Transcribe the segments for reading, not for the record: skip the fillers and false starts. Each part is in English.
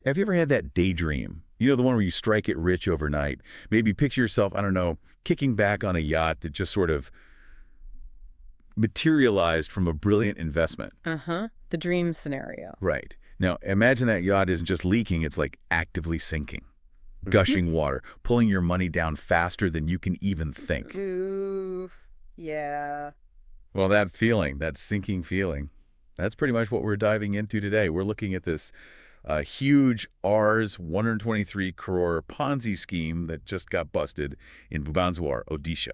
Have you ever had that daydream? You know, the one where you strike it rich overnight. Maybe picture yourself, I don't know, kicking back on a yacht that just sort of materialized from a brilliant investment. Uh-huh. The dream scenario. Right. Now, imagine that yacht isn't just leaking, it's like actively sinking. Gushing water, pulling your money down faster than you can even think. Ooh, yeah. Well, that feeling, that sinking feeling, that's pretty much what we're diving into today. We're looking at this huge Rs 123 crore Ponzi scheme that just got busted in Bhubaneswar, Odisha.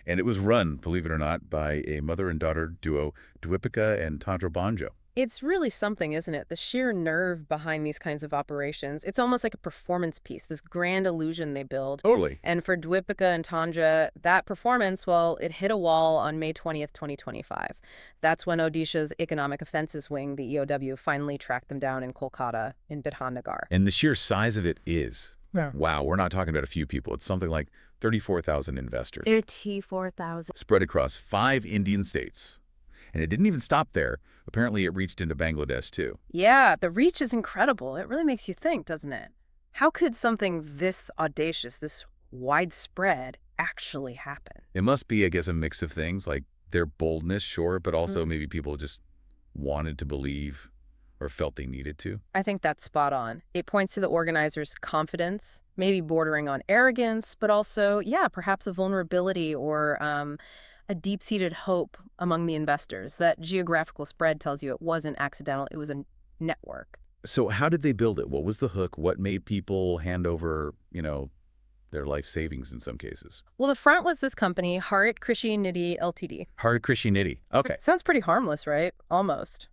And it was run, believe it or not, by a mother and daughter duo, Dwipika and Tandra Bhanjo. It's really something, isn't it? The sheer nerve behind these kinds of operations. It's almost like a performance piece, this grand illusion they build. Totally. And for Dwipika and Tandra, that performance, well, it hit a wall on May 20th, 2025. That's when Odisha's Economic Offenses Wing, the EOW, finally tracked them down in Kolkata in Bidhannagar. And the sheer size of it is, Yeah. wow, we're not talking about a few people. It's something like 34,000 investors. 34,000. Spread across 5 Indian states. And it didn't even stop there. Apparently, it reached into Bangladesh, too. Yeah, the reach is incredible. It really makes you think, doesn't it? How could something this audacious, this widespread, actually happen? It must be, I guess, a mix of things, like their boldness, sure, but also maybe people just wanted to believe or felt they needed to. I think that's spot on. It points to the organizers' confidence, maybe bordering on arrogance, but also, yeah, perhaps a vulnerability or a deep-seated hope among the investors. That geographical spread tells you it wasn't accidental, it was a network. So how did they build it? What was the hook? What made people hand over, their life savings in some cases? Well, the front was this company, Harit Krishi Nidhi Ltd. Harit Krishi Nidhi. Okay. Sounds pretty harmless, right? Almost.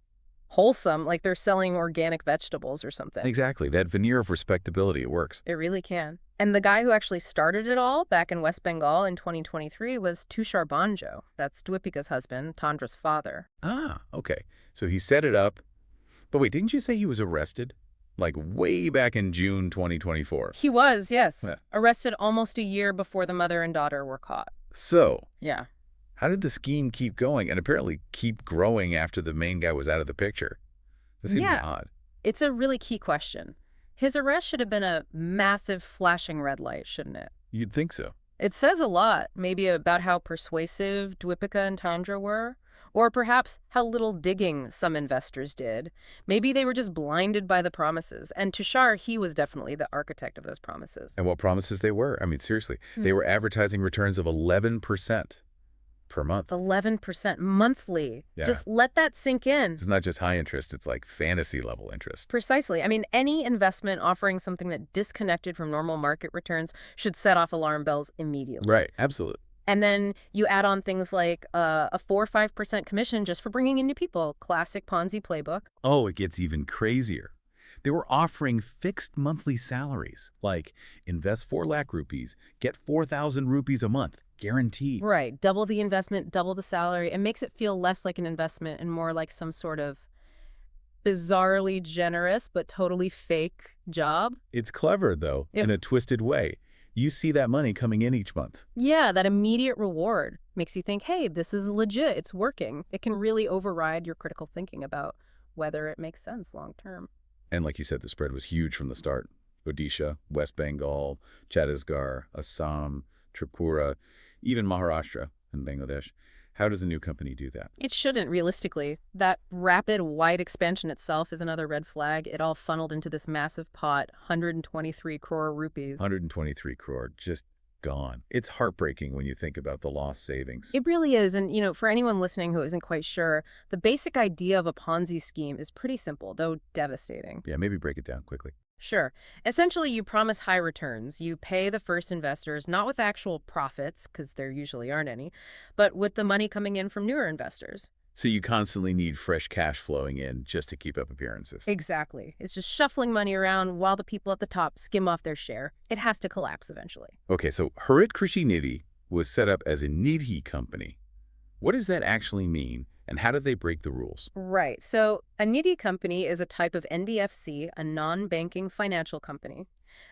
Wholesome, like they're selling organic vegetables or something. Exactly. That veneer of respectability, it works. It really can. And the guy who actually started it all back in West Bengal in 2023 was Tushar Bhanjo. That's Dwipika's husband, Tandra's father. Ah, okay. So he set it up. But wait, didn't you say he was arrested? Like way back in June 2024. He was, yes. Yeah. Arrested almost a year before the mother and daughter were caught. So, Yeah. how did the scheme keep going and apparently keep growing after the main guy was out of the picture? This seems odd. It's a really key question. His arrest should have been a massive flashing red light, shouldn't it? You'd think so. It says a lot, maybe about how persuasive Dwipika and Tandra were, or perhaps how little digging some investors did. Maybe they were just blinded by the promises. And Tushar, he was definitely the architect of those promises. And what promises they were? I mean, seriously, they were advertising returns of 11% per month. 11% monthly. Yeah. Just let that sink in. It's not just high interest, it's like fantasy level interest. Precisely. I mean, any investment offering something that disconnected from normal market returns should set off alarm bells immediately. Right, absolutely. And then you add on things like a 4 or 5% commission just for bringing in new people. Classic Ponzi playbook. Oh, it gets even crazier. They were offering fixed monthly salaries, like invest 4 lakh rupees, get 4,000 rupees a month, guaranteed. Right. Double the investment, double the salary. It makes it feel less like an investment and more like some sort of bizarrely generous but totally fake job. It's clever, though, in a twisted way. You see that money coming in each month. Yeah, that immediate reward makes you think, hey, this is legit, it's working. It can really override your critical thinking about whether it makes sense long term. And like you said, the spread was huge from the start. Odisha, West Bengal, Chhattisgarh, Assam, Tripura, even Maharashtra and Bangladesh. How does a new company do that? It shouldn't, realistically. That rapid, wide expansion itself is another red flag. It all funneled into this massive pot, 123 crore rupees. 123 crore, just gone. It's heartbreaking when you think about the lost savings. It really is. And, for anyone listening who isn't quite sure, the basic idea of a Ponzi scheme is pretty simple, though devastating. Yeah, maybe break it down quickly. Sure. Essentially, you promise high returns. You pay the first investors, not with actual profits, because there usually aren't any, but with the money coming in from newer investors. So you constantly need fresh cash flowing in just to keep up appearances. Exactly. It's just shuffling money around while the people at the top skim off their share. It has to collapse eventually. Okay, so Harit Krishi Nidhi was set up as a Nidhi company. What does that actually mean, and how do they break the rules? Right. So a Nidhi company is a type of NBFC, a non-banking financial company.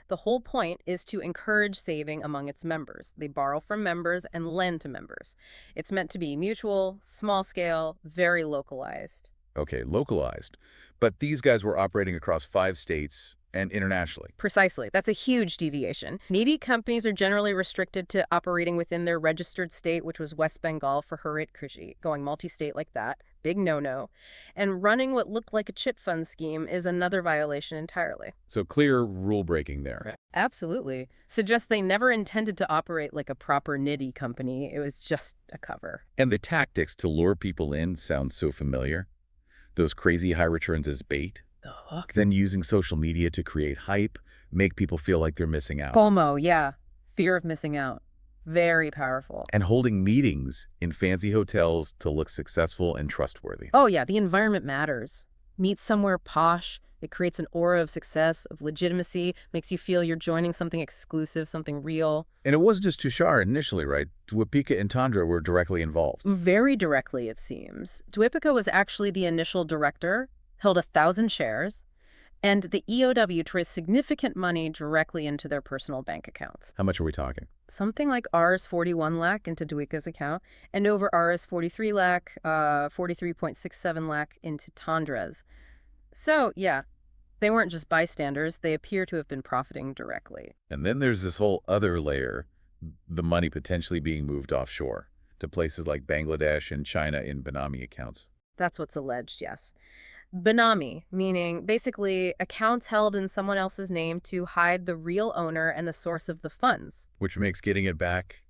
The whole point is to encourage saving among its members. They borrow from members and lend to members. It's meant to be mutual, small scale, very localized. Okay, localized. But these guys were operating across 5 states and internationally. Precisely. That's a huge deviation. Needy companies are generally restricted to operating within their registered state, which was West Bengal for Harit Krishi. Going multi-state like that, big no-no. And running what looked like a chit fund scheme is another violation entirely. So clear rule breaking there. Right. Absolutely. Suggests they never intended to operate like a proper nitty company. It was just a cover. And the tactics to lure people in sound so familiar. Those crazy high returns as bait. The hook. Then using social media to create hype, make people feel like they're missing out. FOMO, yeah. Fear of missing out. Very powerful. And holding meetings in fancy hotels to look successful and trustworthy. Oh, yeah, the environment matters. Meet somewhere posh. It creates an aura of success, of legitimacy, makes you feel you're joining something exclusive, something real. And it wasn't just Tushar initially, right? Dwipika and Tandra were directly involved. Very directly, it seems. Dwipika was actually the initial director, held 1,000 shares, and the EOW traced significant money directly into their personal bank accounts. How much are we talking? Something like Rs 41 lakh into Dwipika's account, and over Rs 43 lakh, 43.67 lakh into Tandra's. So, yeah, they weren't just bystanders. They appear to have been profiting directly. And then there's this whole other layer, the money potentially being moved offshore to places like Bangladesh and China in benami accounts. That's what's alleged, yes. Benami, meaning basically accounts held in someone else's name to hide the real owner and the source of the funds. Which makes getting it back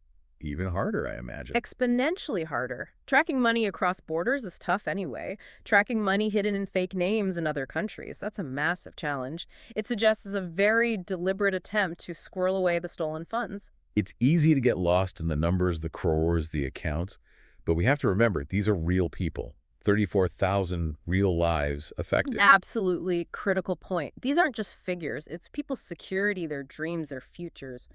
even harder, I imagine. Exponentially harder. Tracking money across borders is tough anyway. Tracking money hidden in fake names in other countries, that's a massive challenge. It suggests a very deliberate attempt to squirrel away the stolen funds. It's easy to get lost in the numbers, the crores, the accounts, but we have to remember these are real people. 34,000 real lives affected. Absolutely critical point. These aren't just figures. It's people's security, their dreams, their futures,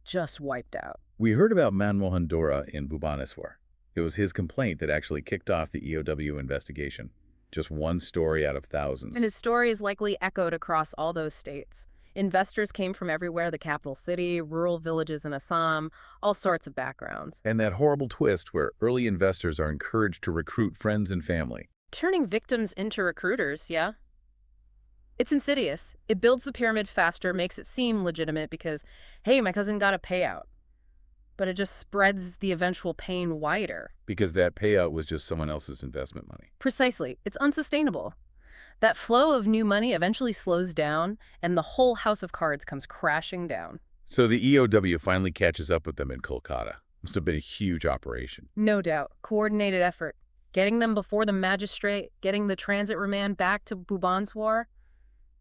just wiped out. We heard about Manmohan Dora in Bhubaneswar. It was his complaint that actually kicked off the EOW investigation. Just one story out of thousands. And his story is likely echoed across all those states. Investors came from everywhere, the capital city, rural villages in Assam, all sorts of backgrounds. And that horrible twist where early investors are encouraged to recruit friends and family. Turning victims into recruiters, yeah? It's insidious. It builds the pyramid faster, makes it seem legitimate because, hey, my cousin got a payout. But it just spreads the eventual pain wider. Because that payout was just someone else's investment money. Precisely. It's unsustainable. That flow of new money eventually slows down, and the whole house of cards comes crashing down. So the EOW finally catches up with them in Kolkata. Must have been a huge operation. No doubt. Coordinated effort. Getting them before the magistrate, getting the transit remand back to Bhubaneswar.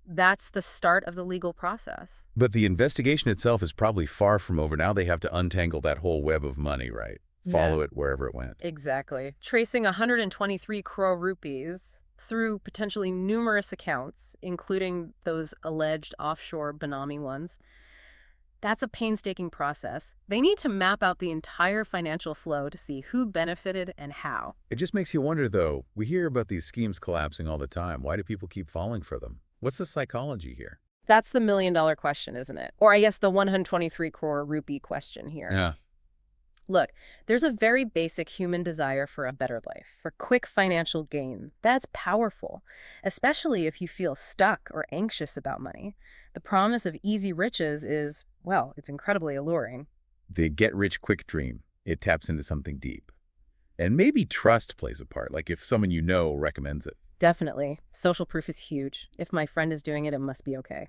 That's the start of the legal process. But the investigation itself is probably far from over. Now they have to untangle that whole web of money, right? Follow it wherever it went. Exactly. Tracing 123 crore rupees through potentially numerous accounts, including those alleged offshore benami ones. That's a painstaking process. They need to map out the entire financial flow to see who benefited and how. It just makes you wonder, though. We hear about these schemes collapsing all the time. Why do people keep falling for them? What's the psychology here? That's the million-dollar question, isn't it? Or I guess the 123 crore rupee question here. Yeah. Look, there's a very basic human desire for a better life, for quick financial gain. That's powerful, especially if you feel stuck or anxious about money. The promise of easy riches is, well, it's incredibly alluring. The get-rich-quick dream, it taps into something deep. And maybe trust plays a part, like if someone you know recommends it. Definitely. Social proof is huge. If my friend is doing it, it must be okay.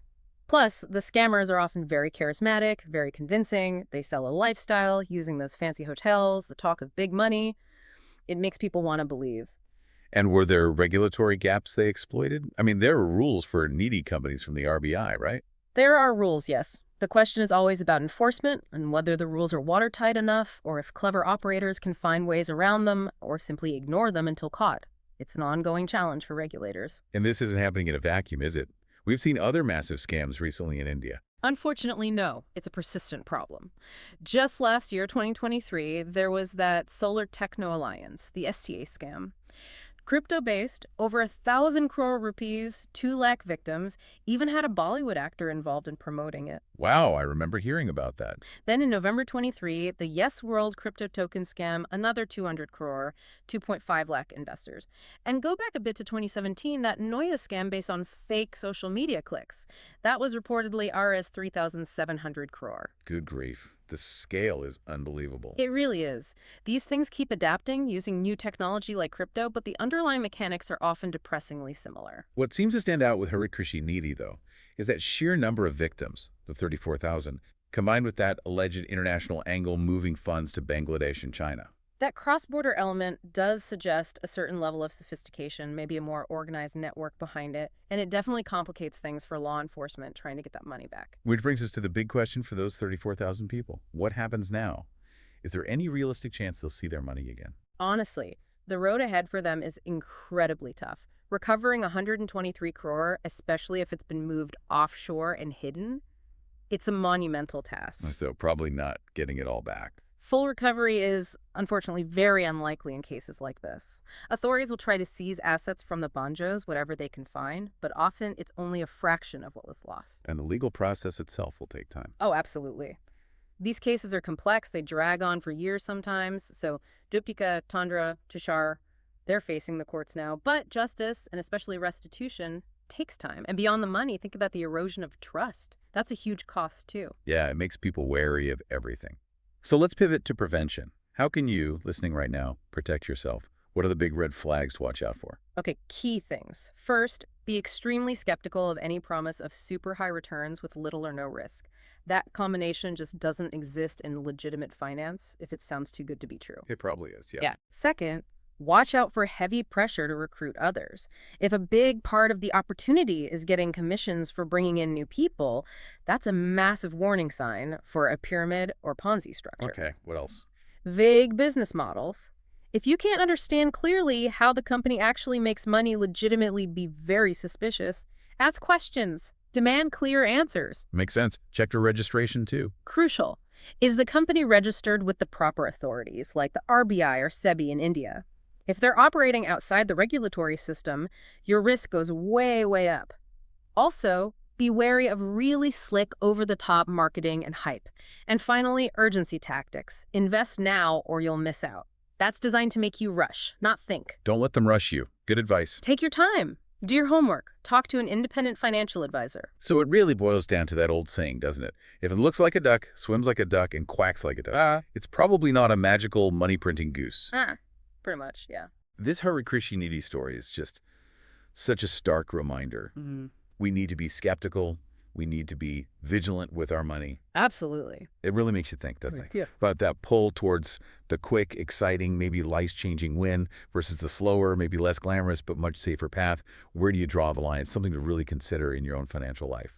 Plus, the scammers are often very charismatic, very convincing. They sell a lifestyle using those fancy hotels, the talk of big money. It makes people want to believe. And were there regulatory gaps they exploited? I mean, there are rules for needy companies from the RBI, right? There are rules, yes. The question is always about enforcement and whether the rules are watertight enough or if clever operators can find ways around them or simply ignore them until caught. It's an ongoing challenge for regulators. And this isn't happening in a vacuum, is it? We've seen other massive scams recently in India. Unfortunately, no. It's a persistent problem. Just last year, 2023, there was that Solar Techno Alliance, the STA scam. Crypto-based, over 1,000 crore rupees, 2 lakh victims, even had a Bollywood actor involved in promoting it. Wow, I remember hearing about that. Then in November 23, the Yes World crypto token scam, another 200 crore, 2.5 lakh investors. And go back a bit to 2017, that Noya scam based on fake social media clicks. That was reportedly Rs 3,700 crore. Good grief. The scale is unbelievable. It really is. These things keep adapting, using new technology like crypto, but the underlying mechanics are often depressingly similar. What seems to stand out with Harit Krishi Nidhi, though, is that sheer number of victims, the 34,000, combined with that alleged international angle moving funds to Bangladesh and China. That cross-border element does suggest a certain level of sophistication, maybe a more organized network behind it, and it definitely complicates things for law enforcement trying to get that money back. Which brings us to the big question for those 34,000 people. What happens now? Is there any realistic chance they'll see their money again? Honestly, the road ahead for them is incredibly tough. Recovering 123 crore, especially if it's been moved offshore and hidden, it's a monumental task. So probably not getting it all back. Full recovery is, unfortunately, very unlikely in cases like this. Authorities will try to seize assets from the Bhanjos, whatever they can find, but often it's only a fraction of what was lost. And the legal process itself will take time. Oh, absolutely. These cases are complex. They drag on for years sometimes. So Dwipika, Tandra, Tushar, they're facing the courts now. But justice, and especially restitution, takes time. And beyond the money, think about the erosion of trust. That's a huge cost, too. Yeah, it makes people wary of everything. So let's pivot to prevention. How can you, listening right now, protect yourself? What are the big red flags to watch out for? Okay, key things. First, be extremely skeptical of any promise of super high returns with little or no risk. That combination just doesn't exist in legitimate finance if it sounds too good to be true. It probably is, yeah. Yeah. Second, watch out for heavy pressure to recruit others. If a big part of the opportunity is getting commissions for bringing in new people, that's a massive warning sign for a pyramid or Ponzi structure. Okay, what else? Vague business models. If you can't understand clearly how the company actually makes money, legitimately be very suspicious. Ask questions. Demand clear answers. Makes sense. Check your registration, too. Crucial. Is the company registered with the proper authorities, like the RBI or SEBI in India? If they're operating outside the regulatory system, your risk goes way, way up. Also, be wary of really slick, over-the-top marketing and hype. And finally, urgency tactics. Invest now or you'll miss out. That's designed to make you rush, not think. Don't let them rush you. Good advice. Take your time. Do your homework. Talk to an independent financial advisor. So it really boils down to that old saying, doesn't it? If it looks like a duck, swims like a duck, and quacks like a duck, it's probably not a magical money-printing goose. Pretty much, yeah. This Harit Krishi Nidhi story is just such a stark reminder. We need to be skeptical. We need to be vigilant with our money. Absolutely. It really makes you think, doesn't it? Yeah. About that pull towards the quick, exciting, maybe life-changing win versus the slower, maybe less glamorous, but much safer path. Where do you draw the line? It's something to really consider in your own financial life.